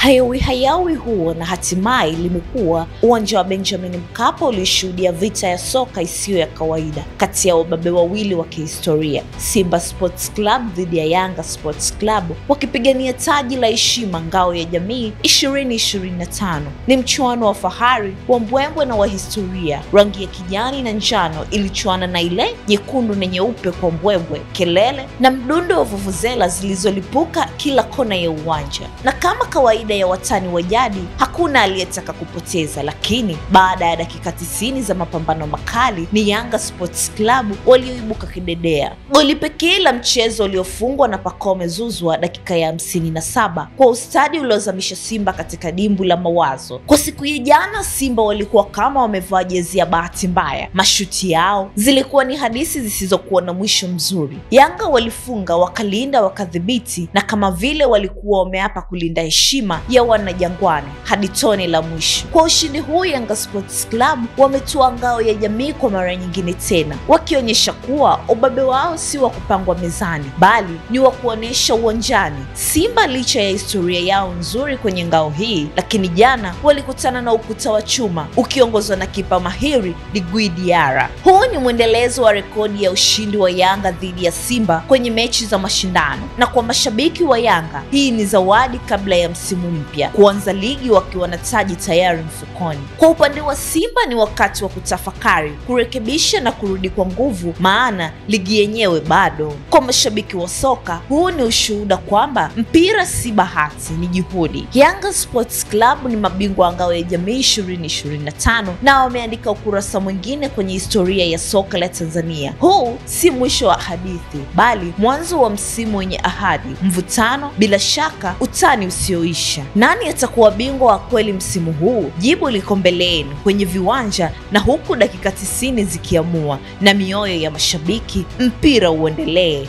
Hayawi huo na hatimaye limekuwa uwanja wa Benjamin Mkapa ulishuhudia vita ya soka isiyo ya kawaida kati ya wababe wawili wa kihistoria, Simba Sports Club dhidi ya Yanga Sports Club, wakipigania taji la heshima ngao ya jamii 2025. Ni mchuano wa fahari, wa mbwembwe na wa historia. Rangi ya kijani na njano ilichuana na ile nyekundu na nyeupe kwa mbwembwe, kelele na mdundo wa vuvuzela zilizolipuka kila kona ya uwanja. Na kama kawaida ya watani wa jadi, hakuna aliyetaka kupoteza, lakini baada ya dakika 90 za mapambano makali, ni Yanga Sports Club walioibuka kidedea. Goli pekee la mchezo uliofungwa na Pacome Zouzoua dakika ya 57 kwa ustadi uliozamisha Simba katika dimbu la mawazo. Kwa siku ya jana, Simba walikuwa kama wamevaa jezi ya bahati mbaya. Mashuti yao zilikuwa ni hadithi zisizokuwa na mwisho mzuri. Yanga walifunga, wakalinda, wakadhibiti, na kama vile walikuwa wameapa kulinda heshima ya wanajangwani hadi tone la mwisho. Kwa ushindi huu, Yanga Sports Club wametua ngao ya jamii kwa mara nyingine tena, wakionyesha kuwa ubabe wao si wa kupangwa mezani, bali ni wa kuonesha uwanjani. Simba licha ya historia yao nzuri kwenye ngao hii, lakini jana walikutana na ukuta wa chuma ukiongozwa na kipa mahiri Djigui Diarra. Huu ni mwendelezo wa rekodi ya ushindi wa Yanga dhidi ya Simba kwenye mechi za mashindano, na kwa mashabiki wa Yanga hii ni zawadi kabla ya msimu mpya, kuanza ligi wakiwa na taji tayari mfukoni. Kwa upande wa Simba ni wakati wa kutafakari, kurekebisha na kurudi kwa nguvu, maana ligi yenyewe bado. Kwa mashabiki wa soka, huu ni ushuhuda kwamba mpira si bahati, ni juhudi. Yanga Sports Club ni mabingwa ngao ya jamii 2025 na wameandika ukurasa mwingine kwenye historia ya soka la Tanzania. Huu si mwisho wa hadithi, bali mwanzo wa msimu wenye ahadi, mvutano, bila shaka utani usioisha. Nani atakuwa bingwa wa kweli msimu huu? Jibu liko mbeleni kwenye viwanja, na huku dakika 90 zikiamua na mioyo ya mashabiki, mpira uendelee.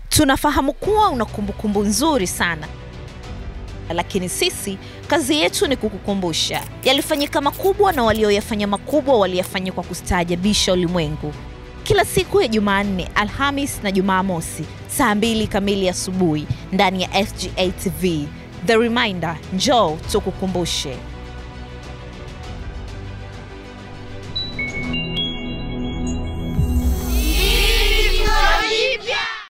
Tunafahamu kuwa una kumbukumbu nzuri sana, lakini sisi kazi yetu ni kukukumbusha yalifanyika makubwa, na walioyafanya makubwa waliyafanya kwa kustaajabisha ulimwengu. Kila siku ya Jumanne, Alhamis na Jumamosi saa 2 kamili asubuhi ndani ya FGA TV. The Reminder, njoo tukukumbushe.